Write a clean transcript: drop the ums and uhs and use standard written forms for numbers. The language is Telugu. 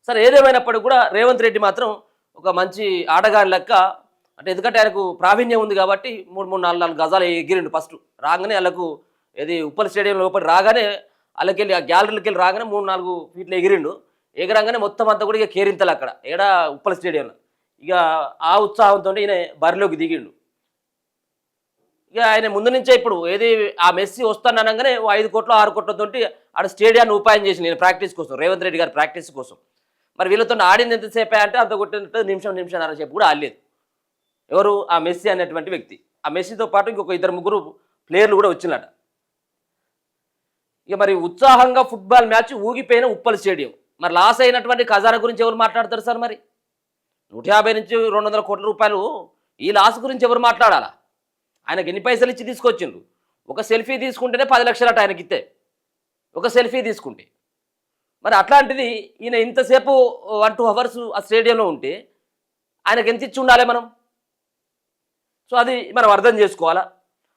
సరే ఏదేమైనప్పటికీ కూడా రేవంత్ రెడ్డి మాత్రం ఒక మంచి ఆటగాని లెక్క అంటే ఎందుకంటే ఆయనకు ప్రావీణ్యం ఉంది కాబట్టి 3, 4 గజాలు ఎగిరిండు ఫస్ట్ రాగానే వాళ్ళకు ఏది ఉప్పల్ స్టేడియం లోపల రాగానే వాళ్ళకెళ్ళి ఆ గ్యాలరీకి వెళ్ళి రాగానే 3, 4 ఫీట్లు ఎగిరిండు. ఎగరంగానే మొత్తం అంతా కూడా ఇక కేరింతలు అక్కడ ఏడా ఉప్పల్ స్టేడియంలో. ఇక ఆ ఉత్సాహంతో ఈయన బరిలోకి దిగిండు. ఇక ఆయన ముందు నుంచే ఇప్పుడు ఏది ఆ మెస్సీ వస్తాననగానే 5 కోట్లు 6 కోట్లతోటి ఆడ స్టేడియాన్ని ఉపాయం చేసి నేను ప్రాక్టీస్ కోసం రేవంత్ రెడ్డి గారి ప్రాక్టీస్ కోసం. మరి వీళ్ళతో ఆడింది ఎంతసేపే అంటే అంత కొట్టినట్టు నిమిషం చెప్పి కూడా ఆడలేదు. ఎవరు ఆ మెస్సీ అనేటువంటి వ్యక్తి. ఆ మెస్సీతో పాటు ఇంకొక 2, 3 ప్లేయర్లు కూడా వచ్చినట. ఇక మరి ఉత్సాహంగా ఫుట్బాల్ మ్యాచ్ ఊగిపోయిన ఉప్పల్ స్టేడియం. మరి లాస్ అయినటువంటి ఖజానా గురించి ఎవరు మాట్లాడతారు సార్? మరి 150 నుంచి 200 కోట్ల రూపాయలు ఈ లాస్ గురించి ఎవరు మాట్లాడాలా? ఆయనకి ఎన్ని పైసలు ఇచ్చి తీసుకొచ్చిండ్రు? ఒక సెల్ఫీ తీసుకుంటేనే 10 లక్షలట ఆయనకి ఇస్తే, ఒక సెల్ఫీ తీసుకుంటే. మరి అట్లాంటిది ఈయన ఇంతసేపు 1-2 అవర్స్ ఆ స్టేడియంలో ఉంటే ఆయనకి ఎంత ఇచ్చి ఉండాలి మనం? సో అది మనం అర్థం చేసుకోవాలా.